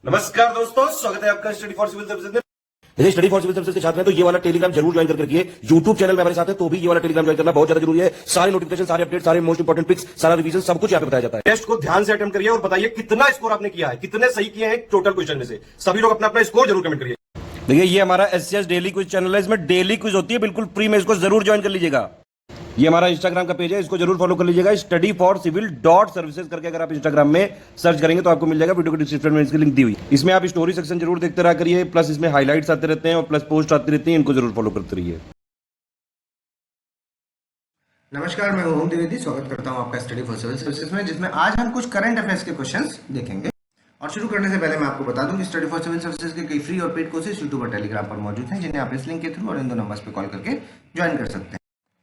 नमस्कार दोस्तों, स्वागत है आपका स्टडी फॉर सिविल सर्विसेज में। यदि स्टडी फॉर सिविल सर्विसेज के छात्र हैं तो ये वाला टेलीग्राम जरूर ज्वाइन करके रखिए। यूट्यूब चैनल में हमारे साथ है तो भी ये वाला टेलीग्राम ज्वाइन करना बहुत ज्यादा जरूरी है। सारे नोटिफिकेशन, सारे अपडेट, सारे मोस्ट इंपोर्टेंट पिक्स, सारा रिवीजन सब कुछ यहाँ पे बताया जाता है। टेस्ट को ध्यान से अटेम्प्ट करिए और बताइए कितना स्कोर आपने किया है, कितने सही किए हैं टोटल क्वेश्चन में से। सभी लोग अपना अपना स्कोर जरूर कमेंट करिए। देखिए ये हमारा एससीएस डेली क्विज चैनल है, इसमें डेली क्विज होती है, बिल्कुल फ्री में, इसको जरूर ज्वाइन कर लीजिएगा। ये हमारा इंस्टाग्राम का पेज है, इसको जरूर फॉलो कर लीजिएगा। Study for civil dot services करके अगर आप इंस्टाग्राम में सर्च करेंगे तो आपको मिल जाएगा। वीडियो के डिस्क्रिप्शन में इसकी लिंक दी हुई। इसमें आप स्टोरी सेक्शन जरूर देखते रहा करिए, प्लस इसमें हाईलाइट्स आते रहते हैं और प्लस पोस्ट आती रहती है, इनको जरूर फॉलो करते रहिए। नमस्कार, मैं ओम द्विवेदी स्वागत करता हूं आपका स्टडी फॉर सिविल सर्विसेज में, जिसमें आज हम कुछ करंट अफेयर्स के क्वेश्चंस देखेंगे। और शुरू करने से पहले मैं आपको बता दूं कि स्टडी फॉर सिविल सर्विसेज के कई फ्री और पेड कोर्सेज यूट्यूब और टेलीग्राम पर मौजूद हैं, जिन्हें आप इस लिंक के थ्रू और इन दो नंबर्स पर कॉल करके ज्वाइन कर सकते हैं।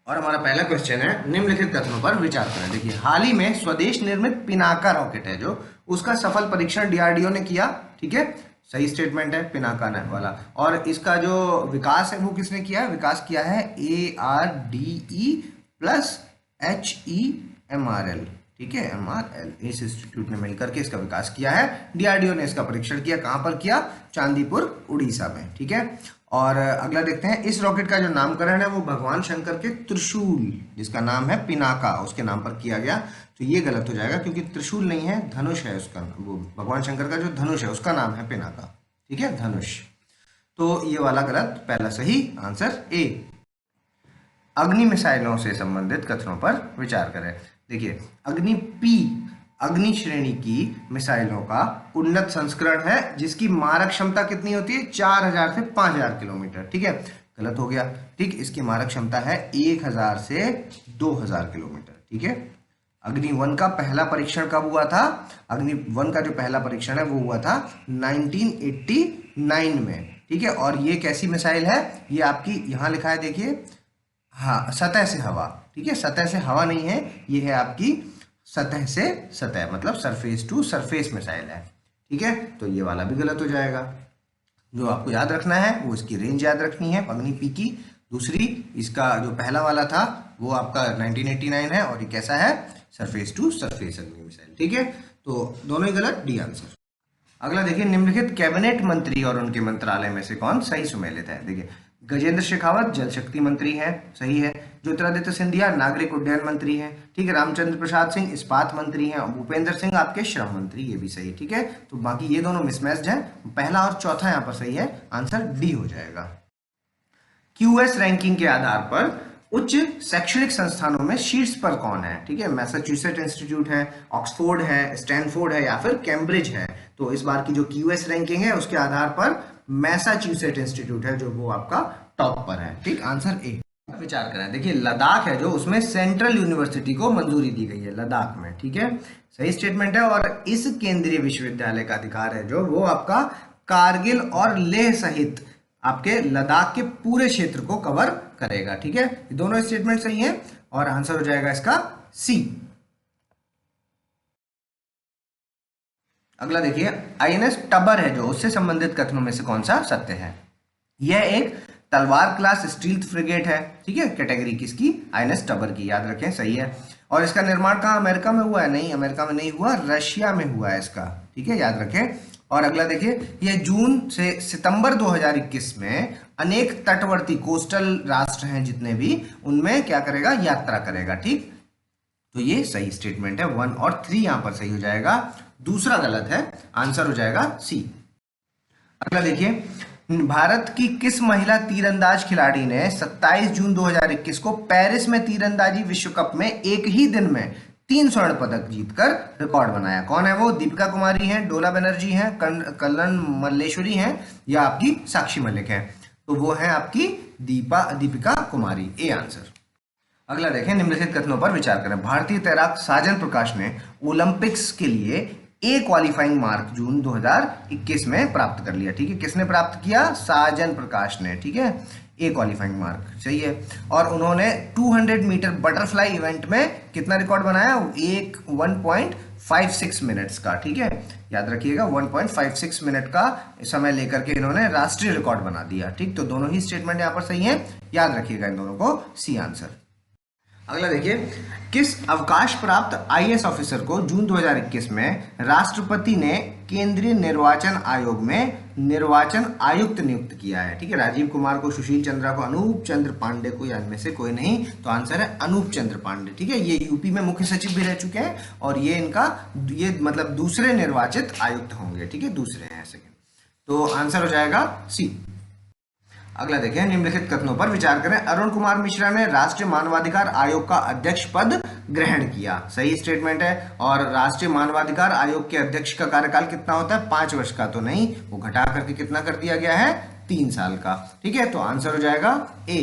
और हमारा पहला क्वेश्चन है, निम्नलिखित कथनों पर विचार करें। देखिए, हाल ही में स्वदेश निर्मित पिनाका रॉकेट है जो उसका सफल परीक्षण डीआरडीओ ने किया। ठीक है, सही स्टेटमेंट है पिनाका वाला। और इसका जो विकास है वो किसने किया है? विकास किया है ARDE+HEMRL। ठीक है, MRL, इस इंस्टीट्यूट ने मिलकर के इसका विकास किया है। डीआरडीओ ने इसका परीक्षण किया, कहां पर किया? चांदीपुर, उड़ीसा में। ठीक है, और अगला देखते हैं, इस रॉकेट का जो नामकरण है वो भगवान शंकर के त्रिशूल, जिसका नाम है पिनाका, उसके नाम पर किया गया। तो ये गलत हो जाएगा क्योंकि त्रिशूल नहीं है, धनुष है उसका। वो भगवान शंकर का जो धनुष है उसका नाम है पिनाका। ठीक है, धनुष। तो ये वाला गलत, पहला सही आंसर ए। अग्नि मिसाइलों से संबंधित कथनों पर विचार करें। देखिए, अग्नि पी अग्नि श्रेणी की मिसाइलों का उन्नत संस्करण है, जिसकी मारक क्षमता कितनी होती है? 4000 से 5000 किलोमीटर। ठीक है, गलत हो गया। ठीक, इसकी मारक क्षमता है 1000 से 2000 किलोमीटर। ठीक है, अग्नि 1 का पहला परीक्षण कब हुआ था? अग्नि 1 का जो पहला परीक्षण है वो हुआ था 1989 में। ठीक है, और ये कैसी मिसाइल है? ये आपकी यहाँ लिखा है, देखिए, हाँ, सतह से हवा। ठीक है, सतह से हवा नहीं है, ये है आपकी सतह से सतह, मतलब सरफेस टू सरफेस मिसाइल है। ठीक है, तो ये वाला भी गलत हो जाएगा। जो आपको याद रखना है वो इसकी रेंज याद रखनी है अग्नि पी की। दूसरी, इसका जो पहला वाला था वो आपका 1989 है, और ये कैसा है? सरफेस टू सरफेस अग्नि मिसाइल। ठीक है, तो दोनों ही गलत, डी आंसर। अगला देखिए, निम्नलिखित कैबिनेट मंत्री और उनके मंत्रालय में से कौन सही सुमेलित है? देखिए, गजेंद्र शेखावत जल शक्ति मंत्री हैं, सही है। ज्योतिरादित्य सिंधिया नागरिक उड्डयन मंत्री हैं। ठीक है, रामचंद्र प्रसाद सिंह इस्पात मंत्री हैं। भूपेंद्र सिंह आपके श्रम मंत्री, ये भी सही। ठीक है, तो बाकी ये दोनों मिसमैच्ड हैं। पहला और चौथा यहाँ पर सही है, आंसर डी हो जाएगा। क्यूएस रैंकिंग के आधार पर उच्च शैक्षणिक संस्थानों में शीर्ष पर कौन है? ठीक है, मैसाचुसेट्स इंस्टीट्यूट है, ऑक्सफोर्ड है, स्टैनफोर्ड है, या फिर कैम्ब्रिज है। तो इस बार की जो क्यूएस रैंकिंग है उसके आधार पर मैसाचुसेट्स इंस्टीट्यूट है जो वो आपका टॉप पर है। ठीक, आंसर ए। विचार करें, देखिए, लद्दाख है जो, उसमें सेंट्रल यूनिवर्सिटी को मंजूरी दी गई है लद्दाख में। ठीक है, सही स्टेटमेंट है। और इस केंद्रीय विश्वविद्यालय का अधिकार है जो वो आपका कारगिल और लेह सहित आपके लद्दाख के पूरे क्षेत्र को कवर करेगा। ठीक है, ये दोनों स्टेटमेंट सही हैं और आंसर हो जाएगा इसका सी। अगला देखिए, आईएनएस टबर है जो, उससे संबंधित कथनों में से कौन सा सत्य है? यह एक तलवार क्लास स्टील्थ फ्रिगेट है। ठीक है, कैटेगरी किसकी? आईएनएस टबर की, याद रखें, सही है। और इसका निर्माण कहाँ? अमेरिका में हुआ है? नहीं, अमेरिका में नहीं हुआ, रशिया में हुआ है इसका। ठीक है, याद रखें। और अगला देखिए, यह जून से सितंबर 2021 में अनेक तटवर्ती कोस्टल राष्ट्र हैं जितने भी, उनमें क्या करेगा? यात्रा करेगा। ठीक, तो ये सही स्टेटमेंट है। 1 और 3 यहां पर सही हो जाएगा, दूसरा गलत है, आंसर हो जाएगा सी। अगला देखिए, भारत की किस महिला तीरंदाज खिलाड़ी ने 27 जून 2021 को पेरिस में तीरंदाजी विश्व कप में एक ही दिन में 3 स्वर्ण पदक जीतकर रिकॉर्ड बनाया? कौन है वो? दीपिका कुमारी हैं, डोला बनर्जी हैं, कल्लन मल्लेश्वरी हैं, या आपकी साक्षी मलिक हैं? तो वो है आपकी दीपिका कुमारी, ए आंसर। अगला देखें, निम्नलिखित कथनों पर विचार करें। भारतीय तैराक साजन प्रकाश ने ओलंपिक्स के लिए ए क्वालिफाइंग मार्क जून 2021 में प्राप्त कर लिया। ठीक है, किसने प्राप्त किया? साजन प्रकाश ने। ठीक है, ए क्वालिफाइंग मार्क, सही है। और उन्होंने 200 मीटर बटरफ्लाई इवेंट में कितना रिकॉर्ड बनाया? 1.56 मिनट्स का। ठीक है, याद रखिएगा, 1.56 मिनट का समय लेकर के इन्होंने राष्ट्रीय रिकॉर्ड बना दिया। ठीक, तो दोनों ही स्टेटमेंट यहाँ पर सही है, याद रखिएगा इन दोनों को, सी आंसर। अगला देखिए, किस अवकाश प्राप्त आईएएस ऑफिसर को जून 2021 में राष्ट्रपति ने केंद्रीय निर्वाचन आयोग में निर्वाचन आयुक्त नियुक्त किया है? ठीक है, राजीव कुमार को, सुशील चंद्रा को, अनूप चंद्र पांडे को, या इनमें से कोई नहीं, तो आंसर है अनूप चंद्र पांडे। ठीक है, ये यूपी में मुख्य सचिव भी रह चुके हैं और ये मतलब दूसरे निर्वाचित आयुक्त होंगे। ठीक है, दूसरे हैं ऐसे। तो आंसर हो जाएगा सी। अगला देखें, निम्नलिखित कथनों पर विचार करें। अरुण कुमार मिश्रा ने राष्ट्रीय मानवाधिकार आयोग का अध्यक्ष पद ग्रहण किया, सही स्टेटमेंट है। और राष्ट्रीय मानवाधिकार आयोग के अध्यक्ष का कार्यकाल कितना होता है? 5 वर्ष का तो नहीं, वो घटा करके कितना कर दिया गया है? 3 साल का। ठीक है, तो आंसर हो जाएगा ए।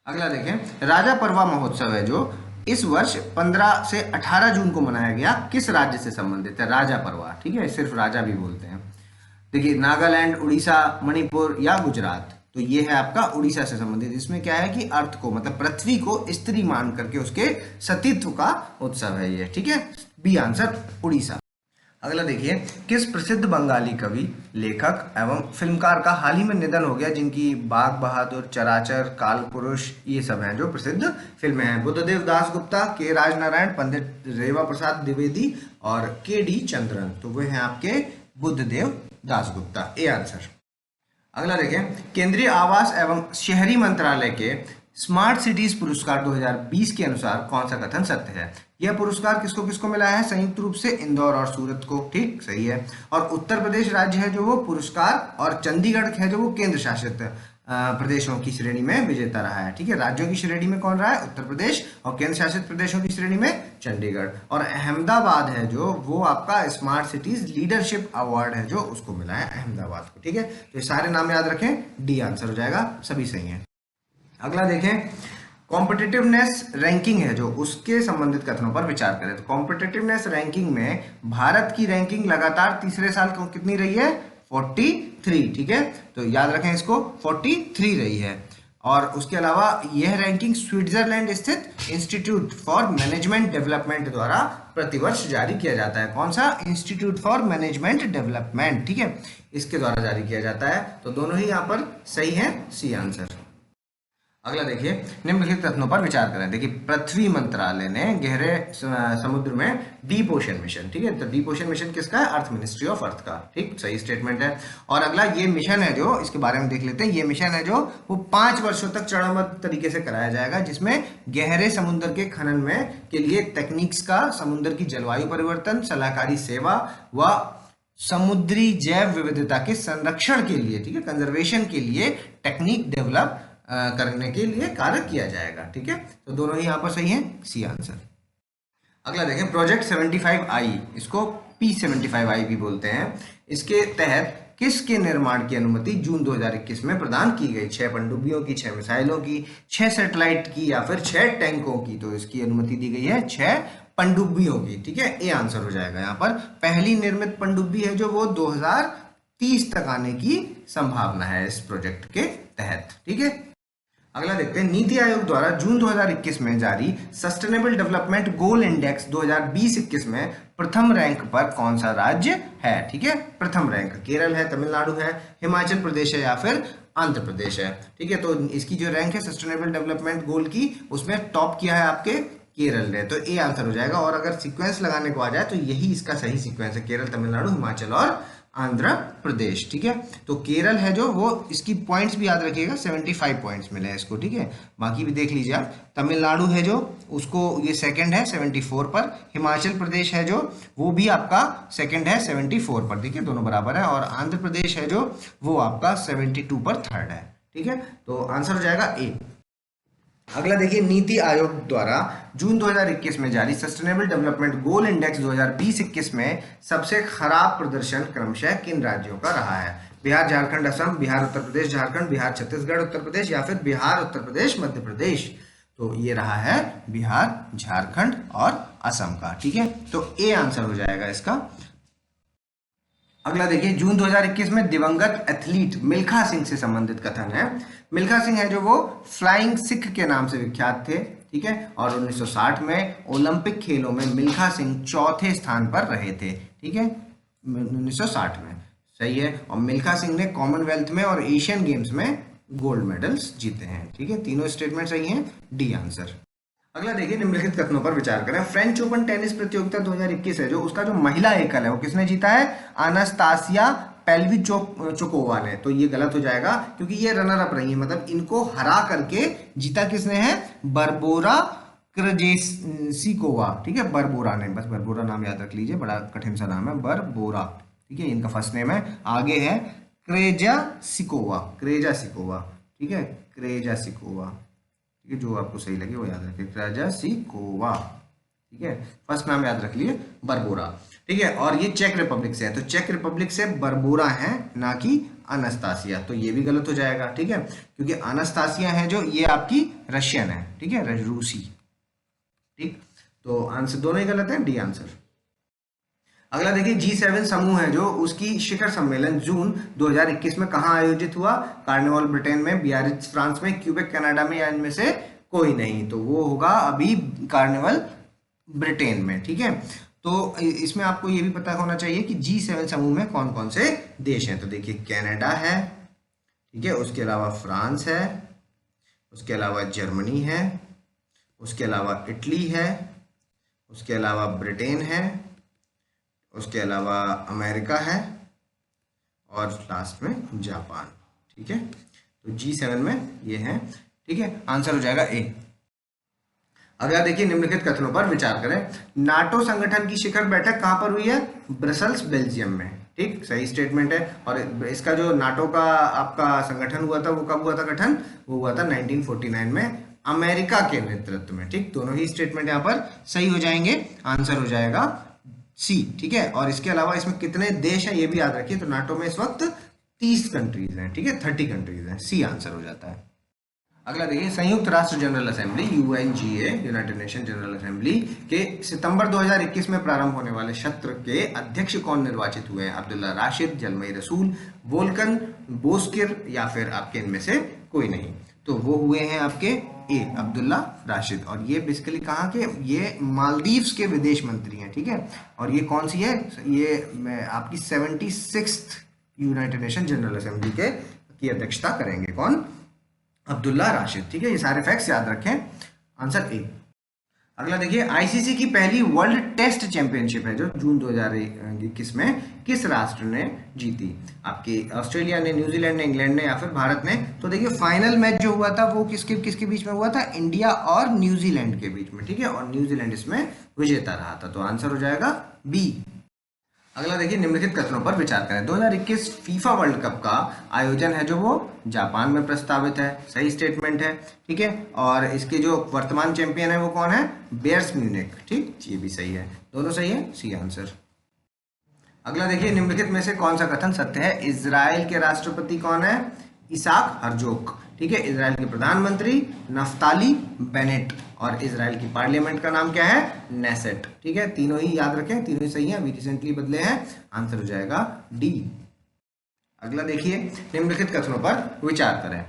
अगला देखें, राजा परवा महोत्सव है जो इस वर्ष 15 से 18 जून को मनाया गया, किस राज्य से संबंधित है? राजा परवा। ठीक है, सिर्फ राजा भी बोलते हैं। देखिए, नागालैंड, उड़ीसा, मणिपुर या गुजरात, तो ये है आपका उड़ीसा से संबंधित। इसमें क्या है कि अर्थ को मतलब पृथ्वी को स्त्री मान करके उसके सतीत्व का उत्सव है ये। ठीक है, बी आंसर उड़ीसा। अगला देखिए, किस प्रसिद्ध बंगाली कवि, लेखक एवं फिल्मकार का हाल ही में निधन हो गया, जिनकी बाग बहादुर, चराचर, काल पुरुष, ये सब हैं जो प्रसिद्ध फिल्में हैं? बुद्धदेव दास गुप्ता, के राजनारायण, पंडित रेवा प्रसाद द्विवेदी और के डी चंद्रन। तो वे हैं आपके बुद्धदेव दास गुप्ता, ए आंसर। अगला देखें, केंद्रीय आवास एवं शहरी मंत्रालय के स्मार्ट सिटीज पुरस्कार 2020 के अनुसार कौन सा कथन सत्य है? यह पुरस्कार किसको किसको मिला है? संयुक्त रूप से इंदौर और सूरत को। ठीक, सही है। और उत्तर प्रदेश राज्य है जो वो पुरस्कार, और चंडीगढ़ है जो वो केंद्र शासित प्रदेशों की श्रेणी में विजेता रहा है। ठीक है, राज्यों की श्रेणी में कौन रहा है? उत्तर प्रदेश, और केंद्र शासित प्रदेशों की श्रेणी में चंडीगढ़। और अहमदाबाद है जो वो आपका स्मार्ट सिटीज लीडरशिप अवार्ड है जो उसको मिला है अहमदाबाद को। ठीक है, तो ये सारे नाम याद रखें, डी आंसर हो जाएगा, सभी सही है। अगला देखें, कॉम्पिटिटिवनेस रैंकिंग है जो उसके संबंधित कथनों पर विचार करें। तो कॉम्पिटिटिवनेस रैंकिंग में भारत की रैंकिंग लगातार तीसरे साल को कितनी रही है? 43। ठीक है, तो याद रखें इसको, 43 रही है। और उसके अलावा यह रैंकिंग स्विट्जरलैंड स्थित इंस्टीट्यूट फॉर मैनेजमेंट डेवलपमेंट द्वारा प्रतिवर्ष जारी किया जाता है। कौन सा? Institute for management development. ठीक है, इसके द्वारा जारी किया जाता है। तो दोनों ही यहाँ पर सही है, सी आंसर। अगला देखिए, निम्नलिखित कथनों पर विचार करें। देखिए, पृथ्वी मंत्रालय ने गहरे समुद्र में डीप ओशन मिशन, ठीक है, तो डीप ओशन मिशन किसका है? अर्थ मिनिस्ट्री ऑफ अर्थ का। ठीक, सही स्टेटमेंट है। और अगला ये मिशन है जो, इसके बारे में देख लेते हैं। ये मिशन है जो वो 5 वर्षों तक चरणबद्ध तरीके से कराया जाएगा, जिसमें गहरे समुद्र के खनन में के लिए टेक्निक्स का, समुद्र की जलवायु परिवर्तन, सलाहकारी सेवा व समुद्री जैव विविधता के संरक्षण के लिए, ठीक है, कंजर्वेशन के लिए टेक्निक डेवलप करने के लिए कार्य किया जाएगा। ठीक है, तो दोनों ही यहाँ पर सही है, सी आंसर। अगला देखें, प्रोजेक्ट 75I, इसको P75I भी बोलते हैं। इसके तहत किसके निर्माण की अनुमति जून 2021 में प्रदान की गई? 6 पनडुब्बियों की, 6 मिसाइलों की, 6 सैटेलाइट की या फिर 6 टैंकों की? तो इसकी अनुमति दी गई है 6 पनडुब्बियों की। ठीक है, ए आंसर हो जाएगा यहाँ पर। पहली निर्मित पनडुब्बी है जो वो 2030 तक आने की संभावना है इस प्रोजेक्ट के तहत। ठीक है, अगला देखते हैं, नीति आयोग द्वारा जून 2021 में जारी सस्टेनेबल डेवलपमेंट गोल इंडेक्स 2020-21 में प्रथम रैंक पर कौन सा राज्य है? ठीक है, प्रथम रैंक केरल है, तमिलनाडु है, हिमाचल प्रदेश है या फिर आंध्र प्रदेश है। ठीक है, तो इसकी जो रैंक है सस्टेनेबल डेवलपमेंट गोल की, उसमें टॉप किया है आपके केरल ने, तो ए आंसर हो जाएगा। और अगर सीक्वेंस लगाने को आ जाए तो यही इसका सही सीक्वेंस है, केरल, तमिलनाडु, हिमाचल और आंध्र प्रदेश। ठीक है, तो केरल है जो वो, इसकी पॉइंट्स भी याद रखिएगा, 75 पॉइंट्स मिले हैं इसको। ठीक है, बाकी भी देख लीजिए आप। तमिलनाडु है जो उसको, ये सेकंड है 74 पर। हिमाचल प्रदेश है जो वो भी आपका सेकंड है 74 पर। देखिए, दोनों बराबर है। और आंध्र प्रदेश है जो वो आपका 72 पर थर्ड है। ठीक है, तो आंसर हो जाएगा ए। अगला देखिए, नीति आयोग द्वारा जून 2021 में जारी सस्टेनेबल डेवलपमेंट गोल इंडेक्स 2020-21 में सबसे खराब प्रदर्शन क्रमशः किन राज्यों का रहा है? बिहार, झारखंड, असम, बिहार, उत्तर प्रदेश, झारखंड, बिहार, छत्तीसगढ़, उत्तर प्रदेश या फिर बिहार, उत्तर प्रदेश, मध्य प्रदेश? तो ये रहा है बिहार, झारखंड और असम का। ठीक है, तो ए आंसर हो जाएगा इसका। अगला देखिए, जून 2021 में दिवंगत एथलीट मिल्खा सिंह से संबंधित कथन है। मिल्खा सिंह है जो वो फ्लाइंग सिख के नाम से विख्यात थे। ठीक है, और 1960 में ओलंपिक खेलों में मिल्खा सिंह चौथे स्थान पर रहे थे। ठीक है, 1960 में, सही है। और मिल्खा सिंह ने कॉमनवेल्थ में और एशियन गेम्स में गोल्ड मेडल्स जीते हैं। ठीक है, तीनों स्टेटमेंट सही हैं, डी आंसर। अगला देखिए, निम्नलिखित कथनों पर विचार करें। फ्रेंच ओपन टेनिस प्रतियोगिता 2021 है जो, उसका जो महिला एकल है वो किसने जीता है? अनास्तासिया पेल्विचोकोवा ने। तो ये गलत हो जाएगा क्योंकि ये रनर अप रही है, मतलब इनको हरा करके जीता किसने है? बरबोरा क्रजेसिकोवा। ठीक है, बरबोरा ने, बस बरबोरा नाम याद रख लीजिए, बड़ा कठिन सा नाम है बरबोरा। ठीक है, इनका फर्स्ट नेम है। आगे है क्रेजासिकोवा, क्रेजासिकोवा। ठीक है, क्रेजासिकोवा। ठीक है, जो आपको सही लगे वो याद रखिए, क्रेजासिकोवा। ठीक है, फर्स्ट नाम याद रख लिए बरबोरा। ठीक है, और ये चेक रिपब्लिक से है, तो चेक रिपब्लिक से बरबोरा है, ना कि अनास्तासिया। तो ये भी गलत हो जाएगा। ठीक है, क्योंकि अनास्तासिया है जो, ये आपकी रशियन है। ठीक है, रूसी। ठीक, तो आंसर दोनों ही गलत है, डी आंसर। अगला देखिए, G7 समूह है जो, उसकी शिखर सम्मेलन जून 2021 में कहां आयोजित हुआ? कार्निवाल ब्रिटेन में, बियारिट्ज फ्रांस में, क्यूबेक कनाडा में, या इनमें से कोई नहीं? तो वो होगा अभी कार्निवल ब्रिटेन में। ठीक है, तो इसमें आपको ये भी पता होना चाहिए कि G7 समूह में कौन कौन से देश हैं। तो देखिए, कनाडा है, ठीक है, उसके अलावा फ्रांस है, उसके अलावा जर्मनी है, उसके अलावा इटली है, उसके अलावा ब्रिटेन है, उसके अलावा अमेरिका है, और लास्ट में जापान। ठीक है, तो G7 में ये है। ठीक है, आंसर हो जाएगा ए। अगला देखिए, निम्नलिखित कथनों पर विचार करें। नाटो संगठन की शिखर बैठक कहां पर हुई है? ब्रसल्स, बेल्जियम में। ठीक, सही स्टेटमेंट है। और इसका जो नाटो का आपका संगठन हुआ था, वो कब हुआ था गठन? वो हुआ था 1949 में, अमेरिका के नेतृत्व में। ठीक, दोनों ही स्टेटमेंट यहाँ पर सही हो जाएंगे। आंसर हो जाएगा सी। ठीक है, और इसके अलावा इसमें कितने देश हैं ये भी याद रखिए। तो नाटो में इस वक्त 30 कंट्रीज हैं। ठीक है, 30 कंट्रीज हैं। सी आंसर हो जाता है। अगला देखिए, संयुक्त राष्ट्र general assembly, UNGA, United nation general assembly के सितंबर 2021 में प्रारंभ होने वाले सत्र के अध्यक्ष कौन निर्वाचित हुए हैं? अब्दुल्ला राशिद, जलमई रसूल, वोल्कन बोस्किर, या फिर आपके इनमें से कोई नहीं? तो वो हुए हैं आपके ए, अब्दुल्ला राशिद। और ये बेसिकली कहाँ के? ये मालदीव्स के विदेश मंत्री हैं। ठीक है, और ये कौन सी है? ये आपकी 76th United nation general assembly के की अध्यक्षता करेंगे। कौन? अब्दुल्ला राशिद। ठीक है, ये सारे फैक्ट्स याद रखें। Answer A. अगला देखिए, आईसीसी की पहली वर्ल्ड टेस्ट चैंपियनशिप है जो जून 2021 में किस राष्ट्र ने जीती? आपकी ऑस्ट्रेलिया ने, न्यूजीलैंड ने, इंग्लैंड ने, या फिर भारत ने? तो देखिए, फाइनल मैच जो हुआ था वो किसके बीच में हुआ था? इंडिया और न्यूजीलैंड के बीच में। ठीक है, और न्यूजीलैंड इसमें विजेता रहा था। तो आंसर हो जाएगा बी। अगला देखिए, निम्नलिखित कथनों पर विचार करें। 2021 फीफा वर्ल्ड कप का आयोजन है जो वो जापान में प्रस्तावित है। सही स्टेटमेंट है। ठीक है, और इसके जो वर्तमान चैंपियन है वो कौन है? Bayern Munich. ठीक, ये भी सही है, दोनों सही है, सी आंसर। अगला देखिए, निम्नलिखित में से कौन सा कथन सत्य है? इजराइल के राष्ट्रपति कौन है? Isaac Herzog. ठीक है, इजराइल के प्रधानमंत्री नफ्ताली बेनेट, और इजराइल की पार्लियामेंट का नाम क्या है? नेसेट। ठीक है, तीनों ही याद रखें, तीनों ही सही हैं, अभी रिसेंटली बदले हैं। आंसर हो जाएगा डी। अगला देखिए, निम्नलिखित कथनों पर विचार करें।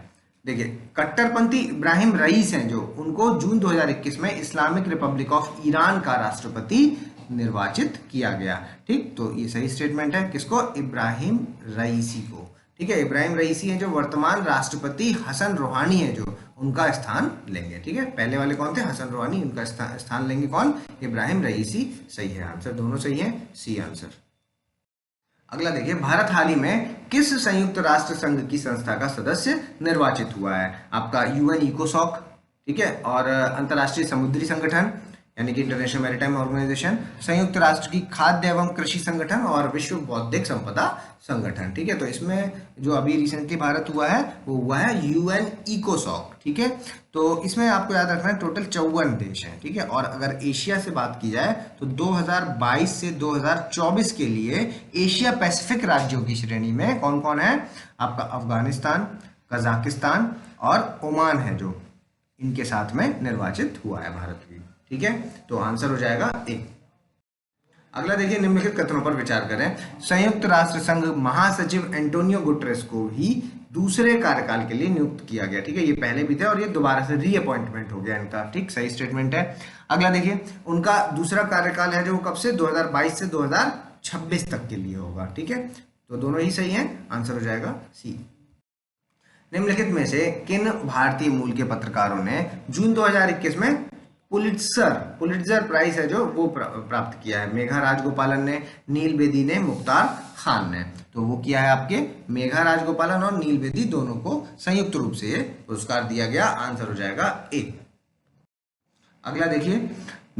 देखिए, कट्टरपंथी इब्राहिम रईस हैं जो, उनको जून 2021 में इस्लामिक रिपब्लिक ऑफ ईरान का राष्ट्रपति निर्वाचित किया गया। ठीक, तो ये सही स्टेटमेंट है। किसको? इब्राहिम रईसी को। ठीक है, इब्राहिम रईसी है जो वर्तमान राष्ट्रपति हसन रोहानी है जो, उनका स्थान लेंगे। ठीक है, पहले वाले कौन थे? हसन रोहानी, उनका स्थान लेंगे कौन? इब्राहिम रईसी। सही है, आंसर दोनों सही है, सी आंसर। अगला देखिए, भारत हाल ही में किस संयुक्त राष्ट्र संघ की संस्था का सदस्य निर्वाचित हुआ है? आपका यूएन इकोसॉक। ठीक है, और अंतर्राष्ट्रीय समुद्री संगठन यानी कि इंटरनेशनल मैरीटाइम ऑर्गेनाइजेशन, संयुक्त राष्ट्र की खाद्य एवं कृषि संगठन, और विश्व बौद्धिक संपदा संगठन। ठीक है, तो इसमें जो अभी रिसेंटली भारत हुआ है वो हुआ है यूएन इकोसॉक। ठीक है, तो इसमें आपको याद रखना है टोटल 54 देश हैं। ठीक है, और अगर एशिया से बात की जाए तो 2022 से 2024 के लिए एशिया पैसिफिक राज्यों की श्रेणी में कौन कौन है? आपका अफगानिस्तान, कजाकिस्तान और ओमान है जो, इनके साथ में निर्वाचित हुआ है भारत भी। ठीक है, तो आंसर हो जाएगा ए। अगला देखिए, निम्नलिखित कथनों पर विचार करें। संयुक्त राष्ट्र संघ महासचिव एंटोनियो गुटेरेस को ही दूसरे कार्यकाल के लिए नियुक्त किया गया। ठीक है, ये पहले भी थे और ये दोबारा से रीअपॉइंटमेंट हो गया इनका। ठीक, सही स्टेटमेंट है। अगला देखिए, उनका दूसरा कार्यकाल है जो कब से? 2022 से 2026 तक के लिए होगा। ठीक है, तो दोनों ही सही है, आंसर हो जाएगा सी। निम्नलिखित में से किन भारतीय मूल के पत्रकारों ने जून 2021 में पुलिट्जर प्राइज है जो वो प्राप्त किया है। मेघा राजगोपालन ने, नील बेदी ने, मुख्तार खान ने। तो वो किया है आपके मेघा राजगोपालन और नील बेदी दोनों को संयुक्त रूप से ये पुरस्कार दिया गया। आंसर हो जाएगा ए। अगला देखिए,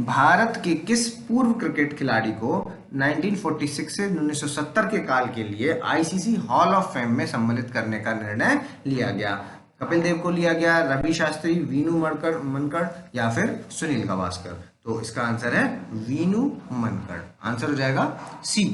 भारत के किस पूर्व क्रिकेट खिलाड़ी को 1946 से 1970 के काल के लिए आईसीसी हॉल ऑफ फेम में सम्मिलित करने का निर्णय लिया गया? कपिल देव को लिया गया, रवि शास्त्री, वीनू मनकड़ या फिर सुनील गावस्कर? तो इसका आंसर है वीनू मनकड़। आंसर हो जाएगा सी।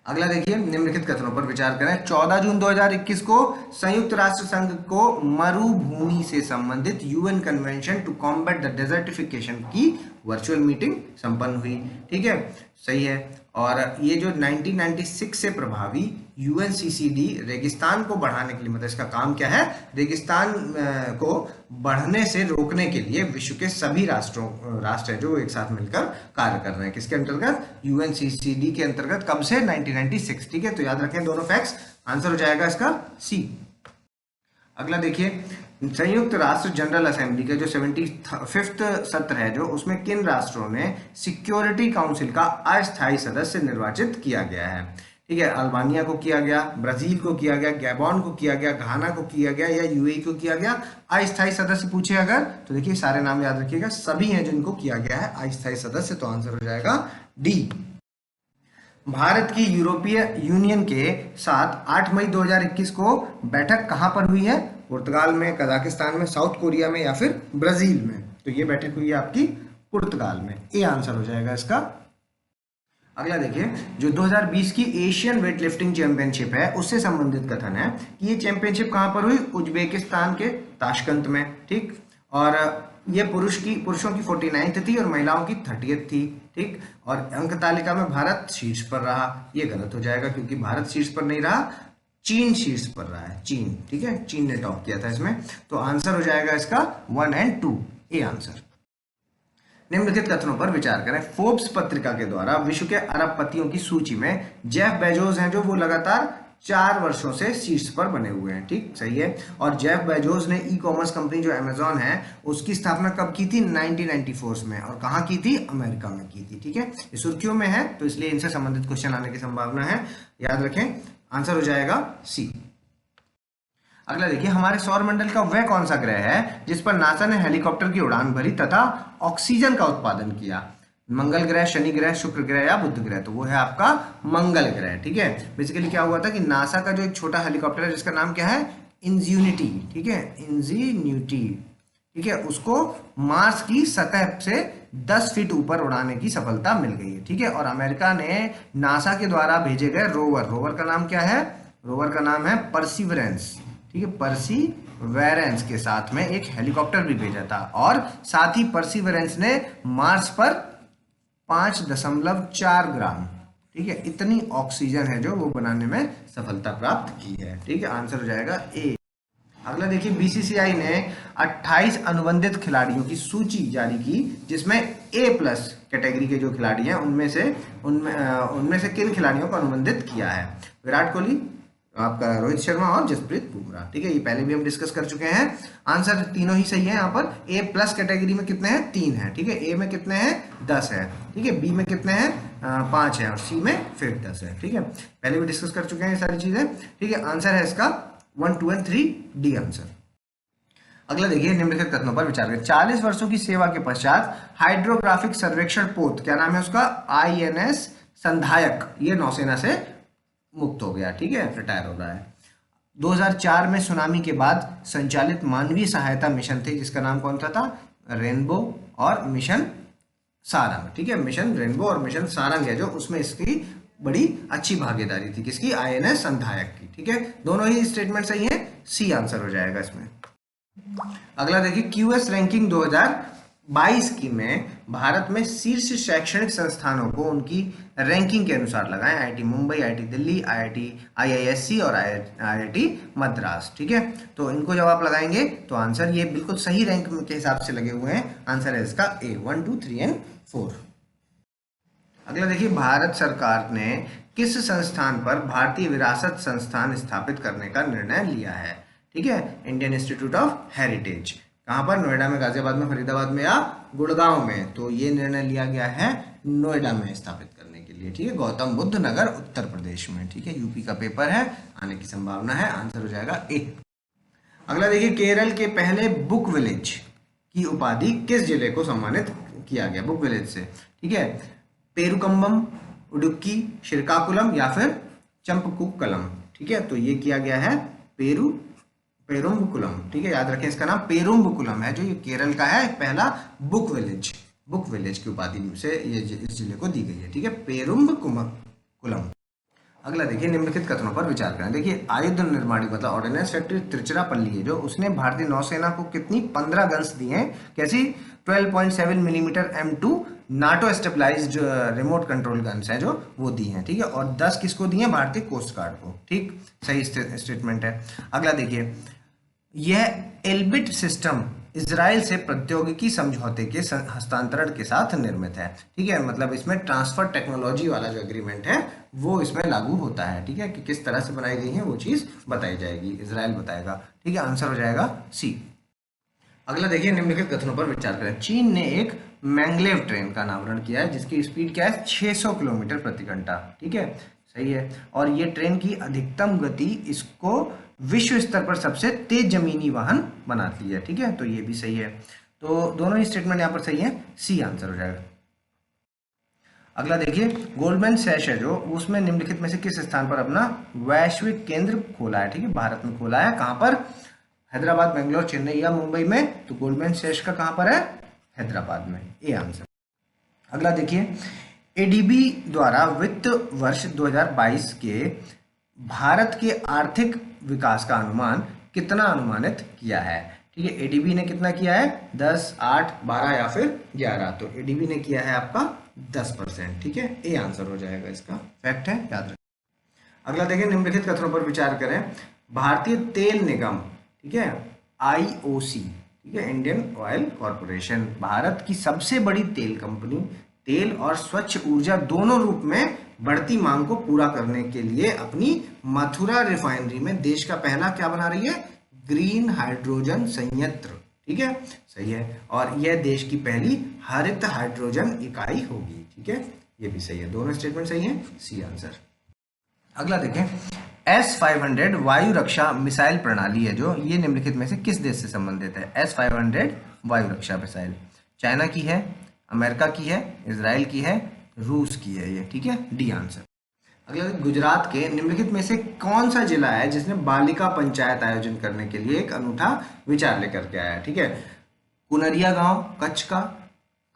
अगला देखिए, निम्नलिखित कथनों पर विचार करें। 14 जून 2021 को संयुक्त राष्ट्र संघ को मरुभूमि से संबंधित UN convention to combat the desertification की वर्चुअल मीटिंग संपन्न हुई। ठीक है, सही है। और ये जो 1996 से प्रभावी यूएनसीसीडी रेगिस्तान को बढ़ाने के लिए, मतलब इसका काम क्या है, रेगिस्तान को बढ़ने से रोकने के लिए विश्व के सभी राष्ट्र है जो एक साथ मिलकर कार्य कर रहे हैं। किसके अंतर्गत? यूएनसीसीडी के अंतर्गत। कब से? 1996। ठीक है, तो याद रखें दोनों फैक्ट्स। आंसर हो जाएगा इसका सी। अगला देखिए, संयुक्त राष्ट्र जनरल असेंबली के जो 75वां सत्र है जो, उसमें किन राष्ट्रों ने सिक्योरिटी काउंसिल का अस्थायी सदस्य निर्वाचित किया गया है? ठीक है, अल्बानिया को किया गया, ब्राजील को किया गया, गैबॉन को किया गया, घाना को किया गया या यूएई को किया गया? अस्थायी सदस्य पूछे अगर तो देखिए सारे नाम याद रखिएगा, सभी हैं जिनको किया गया है अस्थायी सदस्य। तो आंसर हो जाएगा डी। भारत की यूरोपीय यूनियन के साथ 8 मई 2021 को बैठक कहां पर हुई है? पुर्तगाल में, कजाकिस्तान में, साउथ कोरिया में या फिर ब्राजील में? तो ये बैठक हुई है आपकी पुर्तगाल में। ए आंसर हो जाएगा इसका। अगला देखिए, जो 2020 की एशियन वेट लिफ्टिंग चैंपियनशिप है उससे संबंधित कथन है कि ये चैंपियनशिप कहां पर हुई? उज्बेकिस्तान के ताशकंद में। ठीक, और ये पुरुषों की 49th थी और महिलाओं की 30th थी। ठीक, और अंक तालिका में भारत शीर्ष पर रहा। ये गलत हो जाएगा क्योंकि भारत शीर्ष पर नहीं रहा, चीन शीर्ष पर रहा है। चीन, ठीक है, चीन ने टॉप किया था इसमें। तो आंसर हो जाएगा इसका 1 और 2, ए आंसर। निम्नलिखित कथनों पर विचार करें। फोर्ब्स पत्रिका के द्वारा विश्व के अरबपतियों की सूची में जेफ बेजोस हैं जो वो लगातार 4 वर्षों से शीर्ष पर बने हुए हैं। ठीक, सही है। और जेफ बेजोस ने ई कॉमर्स कंपनी जो अमेजॉन है उसकी स्थापना कब की थी? 1994 में। और कहाँ की थी? अमेरिका में की थी। ठीक है, ये सुर्खियों में है तो इसलिए इनसे संबंधित क्वेश्चन आने की संभावना है, याद रखें। आंसर हो जाएगा सी। अगला देखिए, हमारे सौर मंडल का वह कौन सा ग्रह है जिस पर नासा ने हेलीकॉप्टर की उड़ान भरी तथा ऑक्सीजन का उत्पादन किया? मंगल ग्रह, शनि ग्रह, शुक्र ग्रह या बुध ग्रह? तो वो है आपका मंगल ग्रह। ठीक है, बेसिकली क्या हुआ था कि नासा का जो एक छोटा हेलीकॉप्टर है जिसका नाम क्या है? इंजीन्यूटी। ठीक है, इंजीन्यूटी। ठीक है, उसको मार्स की सतह से 10 फीट ऊपर उड़ाने की सफलता मिल गई है। ठीक है, और अमेरिका ने नासा के द्वारा भेजे गए रोवर का नाम क्या है? रोवर का नाम है परसिवरेंस। ठीक है, परसिवरेंस के साथ में एक हेलीकॉप्टर भी भेजा था और साथ ही परसिवरेंस ने मार्स पर 5.4 ग्राम, ठीक है, इतनी ऑक्सीजन है जो वो बनाने में सफलता प्राप्त की है। ठीक है, आंसर हो जाएगा ए। अगला देखिए, बीसीसीआई ने 28 अनुबंधित खिलाड़ियों की सूची जारी की जिसमें A+ कैटेगरी के जो खिलाड़ी हैं उनमें से किन खिलाड़ियों को अनुबंधित किया है? विराट कोहली, आपका रोहित शर्मा और जसप्रीत बुमराह। ठीक है, ये पहले भी हम डिस्कस कर चुके हैं। आंसर तीनों ही सही है। यहाँ पर A+ कैटेगरी में कितने हैं? 3 हैं। ठीक है, ए में कितने हैं? 10 है। ठीक है, बी में कितने हैं? 5 है और सी में फिर 10 है। ठीक है, पहले भी डिस्कस कर चुके हैं ये सारी चीजें। ठीक है, आंसर है इसका 1, 2 और 3, डी आंसर। अगला देखिए, निम्नलिखित कथनों पर विचार करें। 40 वर्षों की सेवा के पश्चात हाइड्रोग्राफिक सर्वेक्षण पोत, क्या नाम है उसका? INS संधायक, ये नौसेना से मुक्त हो गया। ठीक है, रिटायर हो रहा है। 2004 में सुनामी के बाद संचालित मानवीय सहायता मिशन थे जिसका नाम कौन सा था? रेनबो और मिशन सारंग। ठीक है, मिशन रेनबो और मिशन सारंग है जो, उसमें इसकी बड़ी अच्छी भागीदारी थी। किसकी? INS संधायक की। ठीक है, दोनों ही स्टेटमेंट सही है, सी आंसर हो जाएगा इसमें। अगला देखिए, QS रैंकिंग 2022 की में भारत में शीर्ष शैक्षणिक संस्थानों को उनकी रैंकिंग के अनुसार लगाएं। IIT Mumbai, IIT Delhi, IISc और IIT मद्रास। ठीक है, तो इनको जब आप लगाएंगे तो आंसर ये बिल्कुल सही रैंक के हिसाब से लगे हुए हैं। आंसर है इसका A, 1, 2, 3 और 4। अगला देखिए, भारत सरकार ने किस संस्थान पर भारतीय विरासत संस्थान स्थापित करने का निर्णय लिया है? ठीक है, इंडियन इंस्टीट्यूट ऑफ हेरिटेज। कहाँ पर? नोएडा में, गाजियाबाद में, फरीदाबाद में या गुड़गांव में। तो ये निर्णय लिया गया है नोएडा में स्थापित करने के लिए, ठीक है। गौतम बुद्ध नगर उत्तर प्रदेश में, ठीक है। यूपी का पेपर है, आने की संभावना है। आंसर हो जाएगा ए। अगला देखिए, केरल के पहले बुक विलेज की उपाधि किस जिले को सम्मानित किया गया? बुक विलेज से, ठीक है। पेरुकम्बम, उडुक्की, श्रीकाकुलम या फिर चंपकुकलम, ठीक है। तो ये किया गया है पेरुम्बकुलम, ठीक है। याद रखें, इसका नाम पेरुम्बकुलम है, जो ये केरल का है पहला बुक विलेज की उपाधि से ये इस जिले को दी गई है, ठीक है, पेरुम्बकुलम। अगला देखिए, निम्नलिखित कथनों पर विचार करें। देखिए, आयुध निर्माणी मतलब ऑर्डिनेंस फैक्ट्री तिरुचिरापल्ली है जो, उसने भारतीय नौसेना को कितनी 15 गन्स दी हैं। कैसी? 12.7 millimetre M2 NATO stabilised remote control guns है जो वो दी हैं, ठीक है। और 10 किसको दी हैं? भारतीय कोस्ट गार्ड को, ठीक। सही स्टेटमेंट है। अगला देखिए, यह एल्बिट सिस्टम इजराइल से प्रौद्योगिकी समझौते के हस्तांतरण के साथ निर्मित है, ठीक है। मतलब इसमें ट्रांसफर टेक्नोलॉजी वाला जो एग्रीमेंट है वो इसमें लागू होता है, ठीक है। कि किस तरह से बनाई गई है वो चीज बताई जाएगी, इजराइल बताएगा, ठीक है। आंसर हो जाएगा सी। अगला देखिए, निम्नलिखित कथनों पर विचार करें। चीन ने एक मैंगलेव ट्रेन का अनावरण किया है जिसकी स्पीड क्या है? 600 किलोमीटर प्रति घंटा, ठीक है। सही है। और ये ट्रेन की अधिकतम गति इसको विश्व स्तर पर सबसे तेज जमीनी वाहन बनाती है, ठीक है। तो ये भी सही है। तो दोनों ही स्टेटमेंट यहाँ पर सही है, सी आंसर हो जाएगा। अगला देखिए, गोल्डमैन सैश है जो, उसमें निम्नलिखित में से किस स्थान पर अपना वैश्विक केंद्र खोला है? ठीक है, भारत में खोला है। कहाँ पर? हैदराबाद, बेंगलोर, चेन्नई या मुंबई में। तो गोल्डमैन सैश का कहाँ पर है? हैदराबाद में, ए आंसर। अगला देखिए, एडीबी द्वारा वित्त वर्ष 2022 के भारत के आर्थिक विकास का अनुमान कितना अनुमानित किया है? ठीक है, एडीबी ने कितना किया है? 10, 8, 12 या फिर 11। तो एडीबी ने किया है आपका 10%, ठीक है। ए आंसर हो जाएगा इसका, फैक्ट है, याद रखें। अगला देखिए, निम्नलिखित कथनों पर विचार करें। भारतीय तेल निगम, ठीक है, आईओसी, ठीक है, इंडियन ऑयल कॉरपोरेशन, भारत की सबसे बड़ी तेल कंपनी, तेल और स्वच्छ ऊर्जा दोनों रूप में बढ़ती मांग को पूरा करने के लिए अपनी मथुरा रिफाइनरी में देश का पहला क्या बना रही है? ग्रीन हाइड्रोजन संयंत्र, ठीक है, सही है। और यह देश की पहली हरित हाइड्रोजन इकाई होगी, ठीक है, ये भी सही है। दोनों स्टेटमेंट सही है, सी आंसर। अगला देखें, S-500 वायु रक्षा मिसाइल प्रणाली है जो, ये निम्नलिखित में से किस देश से संबंधित है? S-500 वायु रक्षा मिसाइल चाइना की है, अमेरिका की है, इजराइल की है, रूस की है ये, ठीक है, डी आंसर। अगला, गुजरात के निम्नलिखित में से कौन सा जिला है जिसने बालिका पंचायत आयोजन करने के लिए एक अनूठा विचार लेकर के आया है? ठीक है, कुनरिया गांव कच्छ का,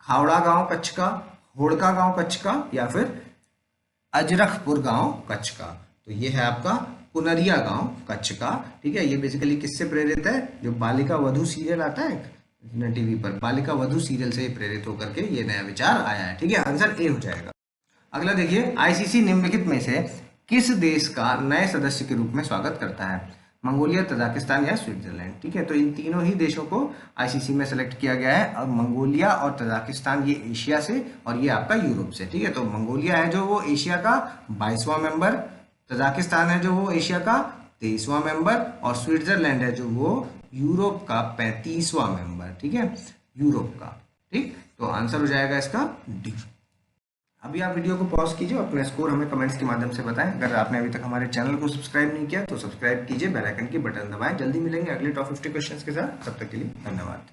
हावड़ा गांव कच्छ का, होड़का गांव कच्छ का या फिर अजरखपुर गांव कच्छ का। तो ये है आपका कुनरिया गांव कच्छ का, ठीक है। ये बेसिकली किससे प्रेरित है? जो बालिका वधू सीरियल आता है टीवी पर, बालिका वधू सीरियल से प्रेरित होकर के ये नया विचार आया है, ठीक है, आंसर ए हो जाएगा। अगला देखिए, आईसीसी निम्नलिखित में से किस देश का नए सदस्य के रूप में स्वागत करता है? मंगोलिया, तजाकिस्तान या स्विट्जरलैंड, ठीक है। तो इन तीनों ही देशों को आईसीसी में सेलेक्ट किया गया है। और मंगोलिया और तजाकिस्तान ये एशिया से और ये आपका यूरोप से, ठीक है। तो मंगोलिया है जो वो एशिया का 22वां मेंबर, तजाकिस्तान है जो वो एशिया का 23वां मेंबर और स्विट्जरलैंड है जो वो यूरोप का 35वां मेंबर, ठीक है, यूरोप का, ठीक। तो आंसर हो जाएगा इसका डी। अभी आप वीडियो को पॉज कीजिए, अपना स्कोर हमें कमेंट्स के माध्यम से बताएं। अगर आपने अभी तक हमारे चैनल को सब्सक्राइब नहीं किया तो सब्सक्राइब कीजिए, बेल आइकन की बटन दबाएं। जल्दी मिलेंगे अगले टॉप 50 क्वेश्चंस के साथ, तब तक के लिए धन्यवाद।